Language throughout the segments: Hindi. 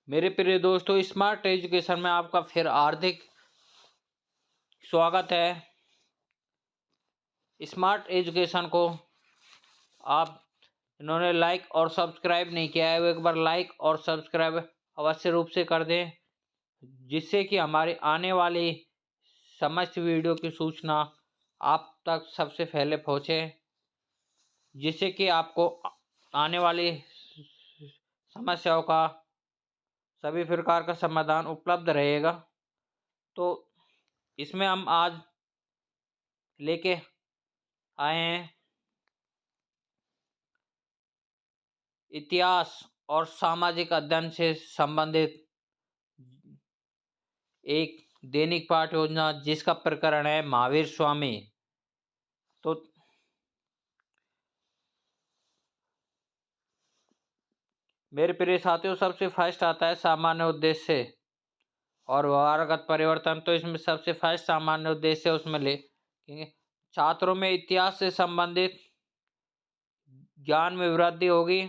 मेरे प्रिय दोस्तों, स्मार्ट एजुकेशन में आपका फिर हार्दिक स्वागत है। स्मार्ट एजुकेशन को आप इन्होंने लाइक और सब्सक्राइब नहीं किया है, वो एक बार लाइक और सब्सक्राइब अवश्य रूप से कर दें, जिससे कि हमारी आने वाली समस्त वीडियो की सूचना आप तक सबसे पहले पहुंचे, जिससे कि आपको आने वाली समस्याओं का सभी प्रकार का समाधान उपलब्ध रहेगा। तो इसमें हम आज लेके आए हैं इतिहास और सामाजिक अध्ययन से संबंधित एक दैनिक पाठ योजना, जिसका प्रकरण है महावीर स्वामी। तो मेरे प्रिय साथियों, सबसे फर्स्ट आता है सामान्य उद्देश्य और व्यवहारगत परिवर्तन। तो इसमें सबसे फर्स्ट सामान्य उद्देश्य उसमें लेंगे, छात्रों में इतिहास से संबंधित ज्ञान में वृद्धि होगी,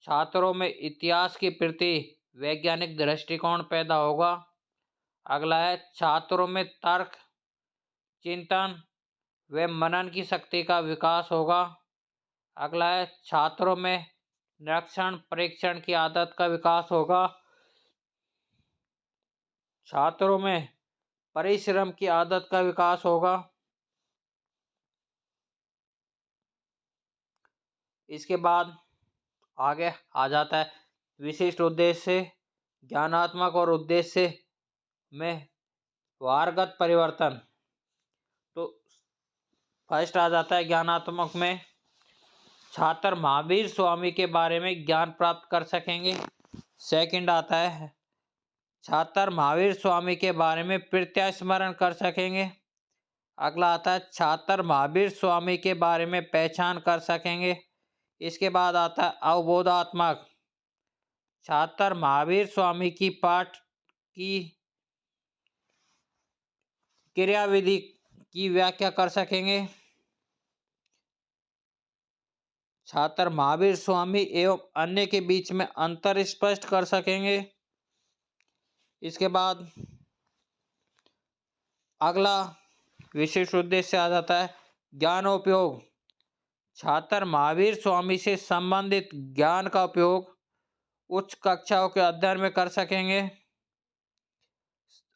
छात्रों में इतिहास के प्रति वैज्ञानिक दृष्टिकोण पैदा होगा। अगला है छात्रों में तर्क, चिंतन व मनन की शक्ति का विकास होगा। अगला है छात्रों में निरीक्षण परीक्षण की आदत का विकास होगा। छात्रों में परिश्रम की आदत का विकास होगा। इसके बाद आगे आ जाता है विशिष्ट उद्देश्य, ज्ञानात्मक और उद्देश्य में व्यवहारगत परिवर्तन। तो फर्स्ट आ जाता है ज्ञानात्मक में छात्र महावीर स्वामी के बारे में ज्ञान प्राप्त कर सकेंगे। सेकंड आता है छात्र महावीर स्वामी के बारे में प्रत्यास्मरण कर सकेंगे। अगला आता है छात्र महावीर स्वामी के बारे में पहचान कर सकेंगे। इसके बाद आता है अवबोधात्मक, छात्र महावीर स्वामी की पाठ की क्रियाविधि की व्याख्या कर सकेंगे। छात्र महावीर स्वामी एवं अन्य के बीच में अंतर स्पष्ट कर सकेंगे। इसके बाद अगला विशेष उद्देश्य आ जाता है ज्ञानोपयोग, छात्र महावीर स्वामी से संबंधित ज्ञान का उपयोग उच्च कक्षाओं के अध्ययन में कर सकेंगे।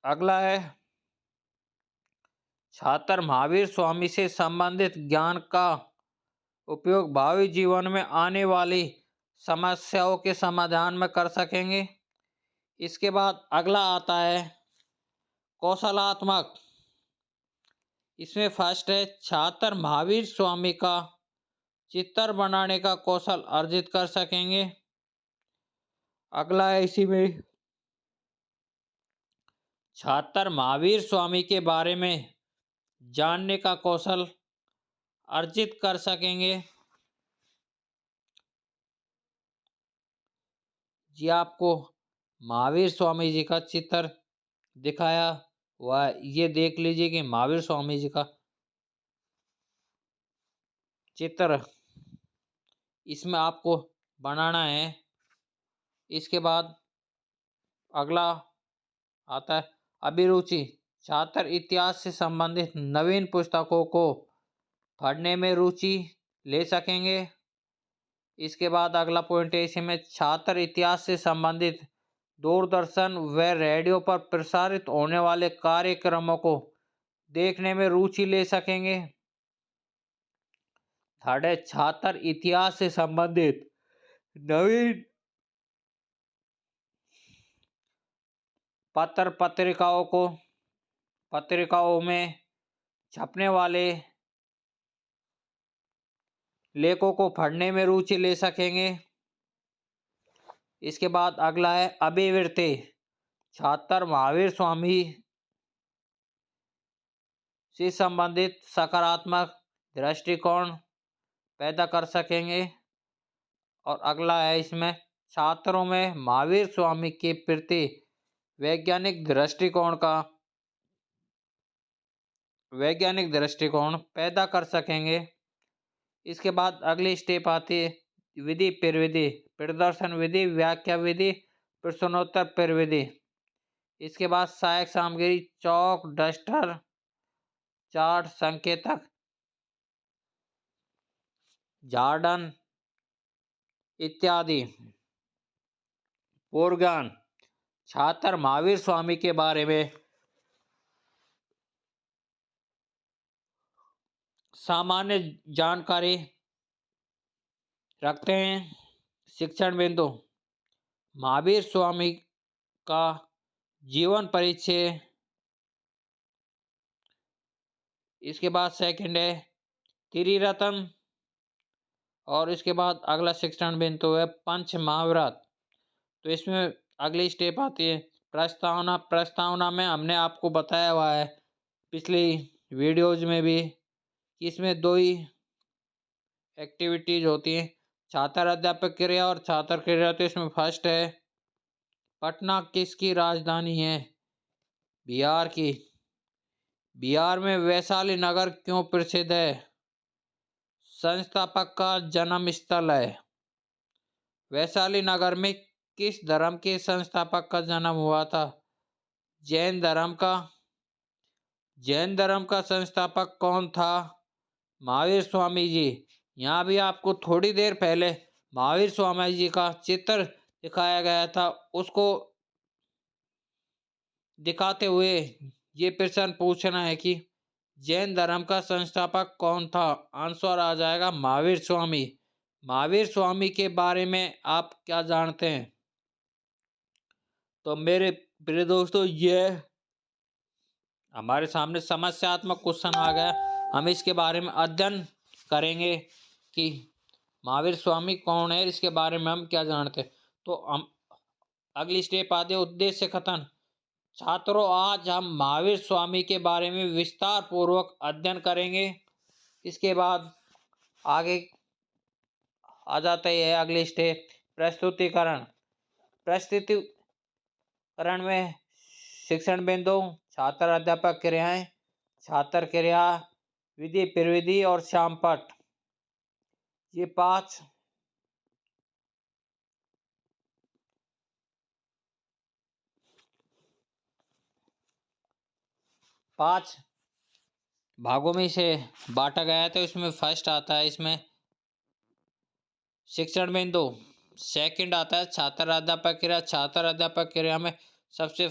अगला है छात्र महावीर स्वामी से संबंधित ज्ञान का उपयोग भावी जीवन में आने वाली समस्याओं के समाधान में कर सकेंगे। इसके बाद अगला आता है कौशलात्मक। इसमें फर्स्ट है छात्र महावीर स्वामी का चित्र बनाने का कौशल अर्जित कर सकेंगे। अगला है इसी में छात्र महावीर स्वामी के बारे में जानने का कौशल अर्जित कर सकेंगे। जी आपको महावीर स्वामी जी का चित्र दिखाया हुआ, ये देख लीजिए कि महावीर स्वामी जी का चित्र इसमें आपको बनाना है। इसके बाद अगला आता है अभिरुचि, छात्र इतिहास से संबंधित नवीन पुस्तकों को पढ़ने में रुचि ले सकेंगे। इसके बाद अगला पॉइंट है इसमें छात्र इतिहास से संबंधित दूरदर्शन व रेडियो पर प्रसारित होने वाले कार्यक्रमों को देखने में रुचि ले सकेंगे। थर्ड है छात्र इतिहास से संबंधित नवीन पत्रिकाओं में छपने वाले लेखों को पढ़ने में रुचि ले सकेंगे। इसके बाद अगला है अभिवृत्ति, छात्र महावीर स्वामी से संबंधित सकारात्मक दृष्टिकोण पैदा कर सकेंगे। और अगला है इसमें छात्रों में महावीर स्वामी के प्रति वैज्ञानिक दृष्टिकोण पैदा कर सकेंगे। इसके बाद अगली स्टेप आती है विधि प्रदर्शन विधि, व्याख्या विधि, प्रश्नोत्तर प्रविधि। इसके बाद सहायक सामग्री चौक, डस्टर, चार्ट, संकेतक, जार्डन इत्यादि। पूर्व ज्ञान। छात्र महावीर स्वामी के बारे में सामान्य जानकारी रखते हैं। शिक्षण बिंदु। महावीर स्वामी का जीवन परिचय। इसके बाद सेकंड है त्रिरत्न। और इसके बाद अगला शिक्षण बिंदु है पंच महाव्रत। तो इसमें अगली स्टेप आती है प्रस्तावना। प्रस्तावना में हमने आपको बताया हुआ है पिछली वीडियोज में भी कि इसमें दो ही एक्टिविटीज होती हैं, छात्र अध्यापक क्रिया और छात्र क्रिया। तो इसमें फर्स्ट है पटना किसकी राजधानी है? बिहार की। बिहार में वैशाली नगर क्यों प्रसिद्ध है? संस्थापक का जन्म स्थल है। वैशाली नगर में किस धर्म के संस्थापक का जन्म हुआ था? जैन धर्म का। जैन धर्म का संस्थापक कौन था? महावीर स्वामी जी। यहाँ भी आपको थोड़ी देर पहले महावीर स्वामी जी का चित्र दिखाया गया था, उसको दिखाते हुए ये प्रश्न पूछना है कि जैन धर्म का संस्थापक कौन था? आंसर आ जाएगा महावीर स्वामी। महावीर स्वामी के बारे में आप क्या जानते हैं? तो मेरे प्रिय दोस्तों, ये हमारे सामने समस्यात्मक क्वेश्चन आ गया। हम इसके बारे में अध्ययन करेंगे कि महावीर स्वामी कौन है, इसके बारे में हम क्या जानते हैं। तो हम अगली स्टेप आते हैं उद्देश्य कथन। छात्रों, आज हम महावीर स्वामी के बारे में विस्तार पूर्वक अध्ययन करेंगे। इसके बाद आगे आ जाता है अगली स्टेप प्रस्तुतिकरण। प्रस्तुतिकरण में शिक्षण बिंदु, छात्र अध्यापक क्रियाएं, छात्र क्रिया, विधि प्रविधि और श्यामपट। ये 5 भागों में से बांटा गया है। तो इसमें फर्स्ट आता है इसमें शिक्षण बिंदु। सेकंड आता है छात्र अध्यापक क्रिया। छात्र अध्यापक क्रिया में सबसे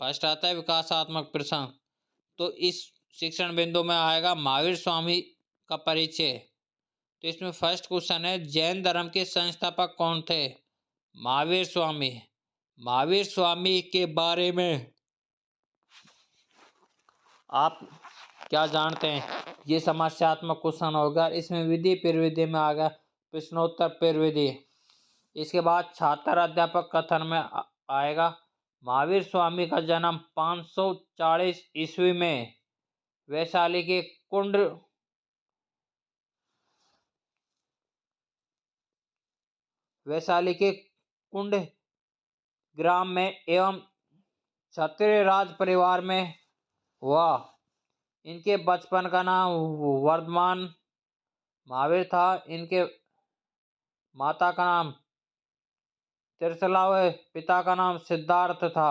फर्स्ट आता है विकासात्मक प्रश्न। तो इस शिक्षण बिंदु में आएगा महावीर स्वामी का परिचय। तो इसमें फर्स्ट क्वेश्चन है जैन धर्म के संस्थापक कौन थे? महावीर स्वामी। महावीर स्वामी के बारे में आप क्या जानते हैं? ये समस्यात्मक क्वेश्चन होगा। इसमें विधि प्रविधि में आ गया प्रश्नोत्तर प्रविधि। इसके बाद छात्र अध्यापक कथन में आएगा महावीर स्वामी का जन्म 540 ईस्वी में वैशाली के कुंड ग्राम में एवं क्षत्रिय राज परिवार में हुआ। इनके बचपन का नाम वर्धमान महावीर था। इनके माता का नाम त्रिशला व पिता का नाम सिद्धार्थ था।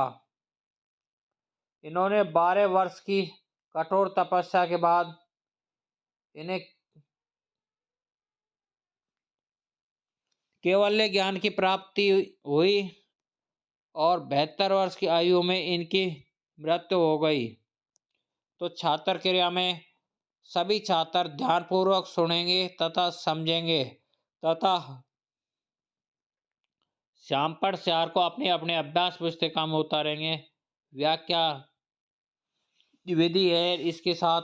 इन्होंने 12 वर्ष की कठोर तपस्या के बाद इन्हें केवल्य ज्ञान की प्राप्ति हुई और 72 वर्ष की आयु में इनकी मृत्यु हो गई। तो छात्र क्रिया में सभी छात्र ध्यानपूर्वक सुनेंगे तथा समझेंगे तथा श्यामपट श्यार को अपने अपने अभ्यास पुस्तिका में उतारेंगे। व्याख्या विधि है इसके साथ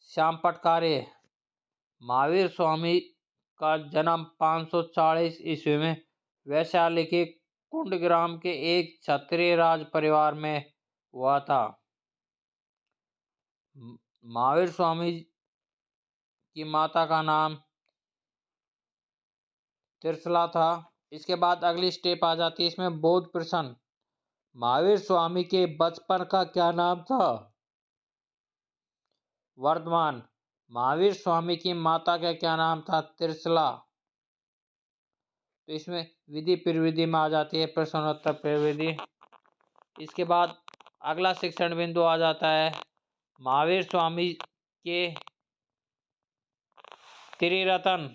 श्यामपट कार्य। महावीर स्वामी का जन्म 540 ईस्वी में वैशाली के कुंडग्राम के एक क्षत्रिय राज परिवार में हुआ था। महावीर स्वामी की माता का नाम त्रिशला था। इसके बाद अगली स्टेप आ जाती है इसमें बोध प्रश्न। महावीर स्वामी के बचपन का क्या नाम था? वर्धमान। महावीर स्वामी की माता का क्या नाम था? त्रिशला। तो इसमें विधि प्रविधि में आ जाती है प्रश्नोत्तर प्रविधि। इसके बाद अगला शिक्षण बिंदु आ जाता है महावीर स्वामी के त्रिरत्न।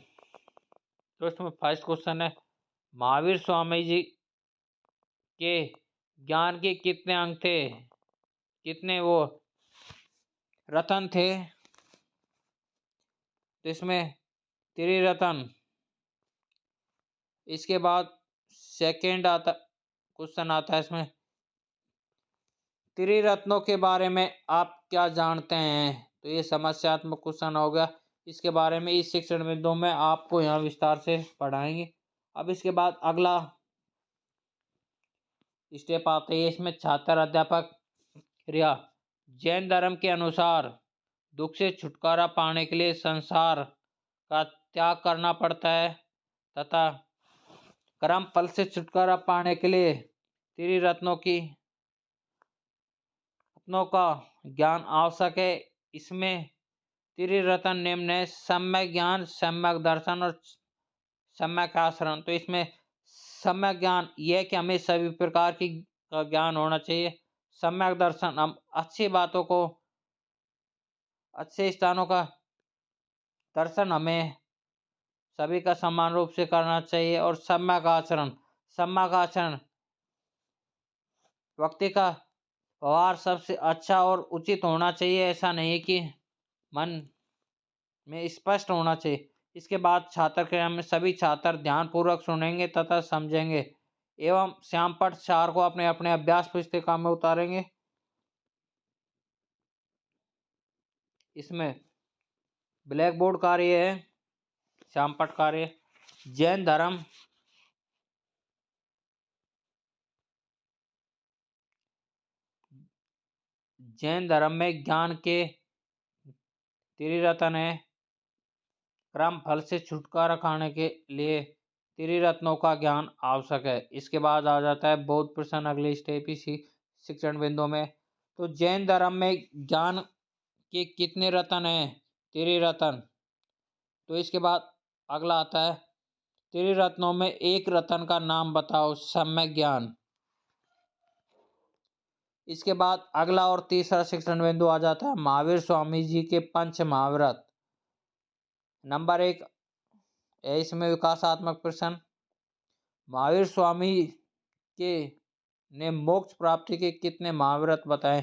तो इसमें फर्स्ट क्वेश्चन है महावीर स्वामी जी के ज्ञान के कितने अंग थे, कितने वो रतन थे। तो इसमें त्रिरत्न। इसके बाद सेकेंड क्वेश्चन आता है इसमें त्रिरत्नों के बारे में आप क्या जानते हैं। तो ये समस्यात्मक क्वेश्चन हो गया। इसके बारे में इस शिक्षण बिंदु में आपको यहाँ विस्तार से पढ़ाएंगे। अब इसके बाद अगला स्टेप आता है इसमें छात्र अध्यापक क्रिया। जैन धर्म के अनुसार दुख से छुटकारा पाने के लिए संसार का त्याग करना पड़ता है तथा कर्म फल से छुटकारा पाने के लिए त्रिरत्नों का ज्ञान आवश्यक है। इसमें त्रिरत्न निम्न है सम्यक ज्ञान, सम्यक दर्शन और सम्यक आचरण। तो इसमें सम्यक ज्ञान यह कि हमें सभी प्रकार की का ज्ञान होना चाहिए। सम्यक दर्शन हम अच्छी बातों को, अच्छे स्थानों का दर्शन हमें सभी का समान रूप से करना चाहिए। और सम्यक आचरण, सम्यक आचरण व्यक्ति का व्यवहार सबसे अच्छा और उचित होना चाहिए। ऐसा नहीं कि मन में स्पष्ट होना चाहिए। इसके बाद छात्र क्रिया में सभी छात्र ध्यानपूर्वक सुनेंगे तथा समझेंगे एवं श्यामपट्ट चार को अपने अपने अभ्यास पुस्तिका में उतारेंगे। इसमें ब्लैक बोर्ड कार्य है, श्यामपट्ट कार्य। जैन धर्म में ज्ञान के त्रिरत्न है। कर्म फल से छुटकारा पाने के लिए त्रिरत्नों का ज्ञान आवश्यक है। इसके बाद आ जाता है बौद्ध प्रश्न अगले स्टेप इसी शिक्षण बिंदु में। तो जैन धर्म में ज्ञान के कितने रत्न हैं, त्रिरत्न। तो इसके बाद अगला आता है त्रिरत्नों में एक रत्न का नाम बताओ, सम्यक ज्ञान। इसके बाद अगला और तीसरा शिक्षण बिंदु आ जाता है महावीर स्वामी जी के पंच महाव्रत। नंबर 1 है इसमें विकासात्मक प्रश्न। महावीर स्वामी के ने मोक्ष प्राप्ति के कितने महाव्रत बताएं।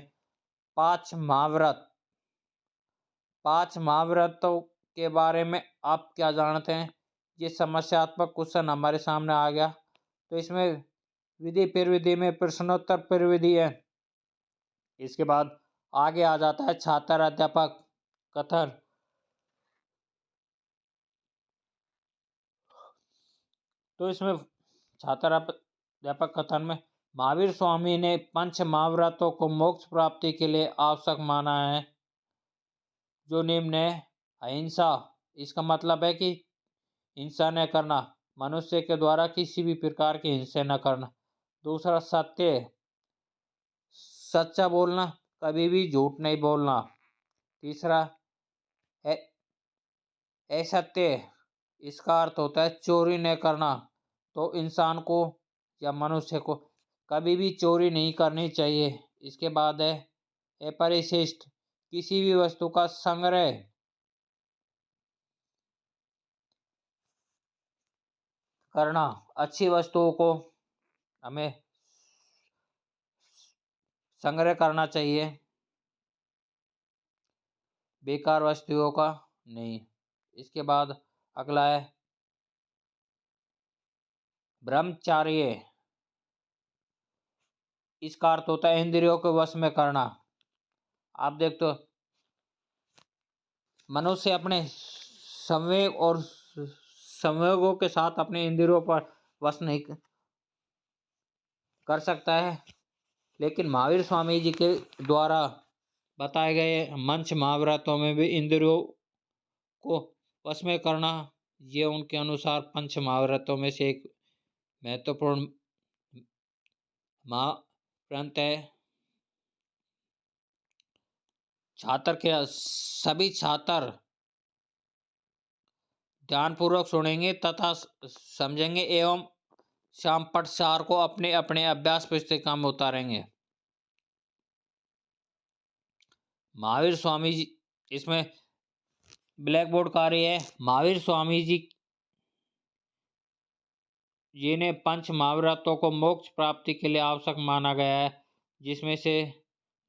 5 महाव्रत। 5 महाव्रतों के बारे में आप क्या जानते हैं। ये समस्यात्मक क्वेश्चन हमारे सामने आ गया। तो इसमें विधि प्रविधि में प्रश्नोत्तर प्रविधि है। इसके बाद आगे आ जाता है छात्र अध्यापक कथन। तो इसमें छात्र अध्यापक कथन में महावीर स्वामी ने पंच महाव्रतों को मोक्ष प्राप्ति के लिए आवश्यक माना है, जो निम्न है। अहिंसा, इसका मतलब है कि हिंसा न करना, मनुष्य के द्वारा किसी भी प्रकार की हिंसा न करना। दूसरा सत्य, सच्चा बोलना, कभी भी झूठ नहीं बोलना। तीसरा असत्य, इसका अर्थ होता है चोरी न करना। तो इंसान को या मनुष्य को कभी भी चोरी नहीं करनी चाहिए। इसके बाद है अपरिशिष्ट, किसी भी वस्तु का संग्रह करना। अच्छी वस्तुओं को हमें संग्रह करना चाहिए, बेकार वस्तुओं का नहीं। इसके बाद अगला है ब्रह्मचार्य, इसका अर्थ होता है इंद्रियों को वश में करना। आप देखते हो मनुष्य अपने संवेग और संवेगों के साथ अपने इंद्रियों पर वश नहीं कर सकता है, लेकिन महावीर स्वामी जी के द्वारा बताए गए मंच महाव्रतों में भी इंद्रियों को वश में करना, ये उनके अनुसार पंच महाव्रतों में से एक महत्वपूर्ण महाव्रत है। छात्र के सभी छात्र ध्यानपूर्वक सुनेंगे तथा समझेंगे एवं शामपट सार को अपने अपने अभ्यास पुस्तिका में उतारेंगे। महावीर स्वामी जी, इसमें ब्लैक बोर्ड कार्य है। महावीर स्वामी जी ने पंच महाव्रतों को मोक्ष प्राप्ति के लिए आवश्यक माना गया है, जिसमें से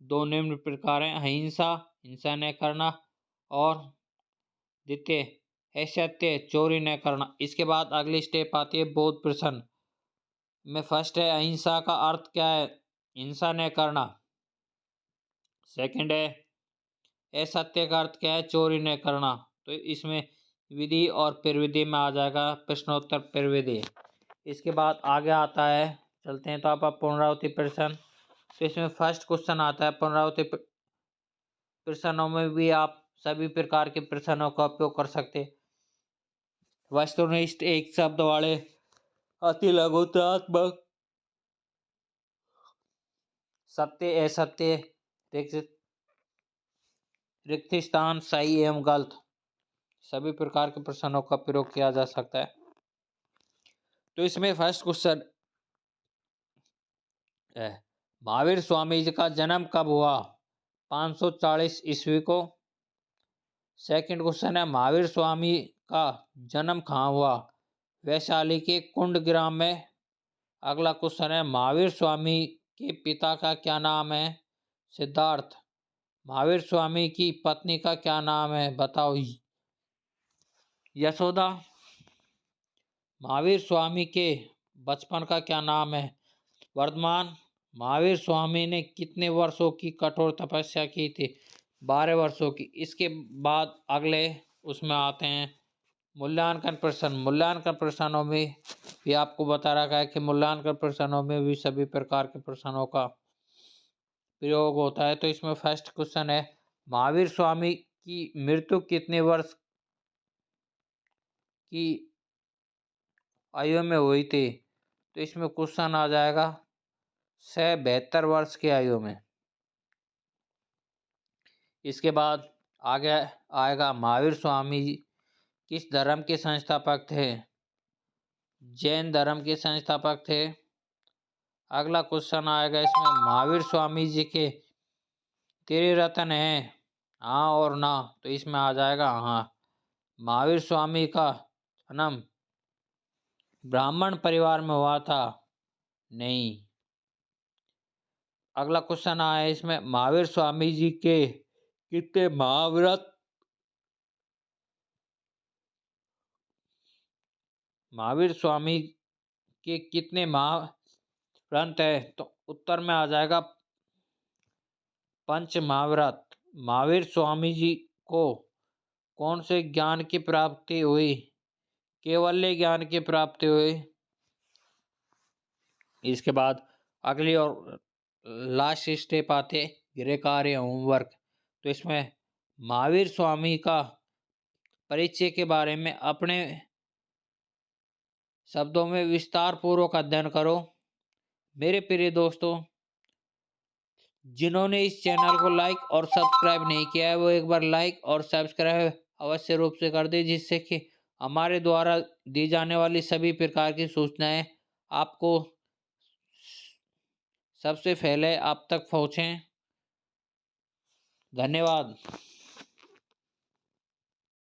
दो निम्न प्रकार हैं: अहिंसा, हिंसा न करना, और द्वितीय असत्य, चोरी न करना। इसके बाद अगली स्टेप आती है बोध प्रश्न में। फर्स्ट है अहिंसा का अर्थ क्या है, हिंसा न करना। सेकंड है असत्य का अर्थ क्या है, चोरी न करना। तो इसमें विधि और प्रविधि में आ जाएगा प्रश्नोत्तर प्रविधि। इसके बाद आगे आता है, चलते हैं तो आप पुनरावृत्ति प्रश्न। तो इसमें फर्स्ट क्वेश्चन आता है पुनरावृत्ति प्रश्नों में भी आप सभी प्रकार के प्रश्नों का उपयोग कर सकते। वस्तुनिष्ठ एक शब्द वाले, अति लघुत्रात्मक, सत्य असत्य, रिक्त स्थान, सही एवं गलत, सभी प्रकार के प्रश्नों का प्रयोग किया जा सकता है। तो इसमें फर्स्ट क्वेश्चन है महावीर स्वामी जी का जन्म कब हुआ, 540 ईस्वी को। सेकंड क्वेश्चन है महावीर स्वामी का जन्म कहाँ हुआ, वैशाली के कुंड ग्राम में। अगला क्वेश्चन है महावीर स्वामी के पिता का क्या नाम है, सिद्धार्थ। महावीर स्वामी की पत्नी का क्या नाम है, बताओ, यशोदा। महावीर स्वामी के बचपन का क्या नाम है, वर्धमान। महावीर स्वामी ने कितने वर्षों की कठोर तपस्या की थी, 12 वर्षों की। इसके बाद अगले उसमें आते हैं मूल्यांकन प्रश्न। मूल्यांकन प्रश्नों में भी आपको बता रखा है कि मूल्यांकन प्रश्नों में भी सभी प्रकार के प्रश्नों का प्रयोग होता है। तो इसमें फर्स्ट क्वेश्चन है महावीर स्वामी की मृत्यु कितने वर्ष की आयु में हुई थी। तो इसमें क्वेश्चन आ जाएगा 72 वर्ष की आयु में। इसके बाद आगे आएगा महावीर स्वामी किस धर्म के संस्थापक थे, जैन धर्म के संस्थापक थे। अगला क्वेश्चन आएगा इसमें महावीर स्वामी जी के त्रिरत्न हैं, हाँ और ना। तो इसमें आ जाएगा हाँ। महावीर स्वामी का जन्म ब्राह्मण परिवार में हुआ था, नहीं। अगला क्वेश्चन आया इसमें महावीर स्वामी जी के कितने महाव्रत, महावीर स्वामी के कितने महाव्रत है। तो उत्तर में आ जाएगा पंच महाव्रत। महावीर स्वामी जी को कौन से ज्ञान की प्राप्ति हुई, केवल्य ज्ञान की प्राप्ति हुई। इसके बाद अगली और लास्ट स्टेप आते गृह कार्य होमवर्क। तो इसमें महावीर स्वामी का परिचय के बारे में अपने शब्दों में विस्तार पूर्वक अध्ययन करो। मेरे प्रिय दोस्तों, जिन्होंने इस चैनल को लाइक और सब्सक्राइब नहीं किया है वो एक बार लाइक और सब्सक्राइब अवश्य रूप से कर दे, जिससे कि हमारे द्वारा दी जाने वाली सभी प्रकार की सूचनाएं आपको सबसे पहले आप तक पहुँचें। धन्यवाद।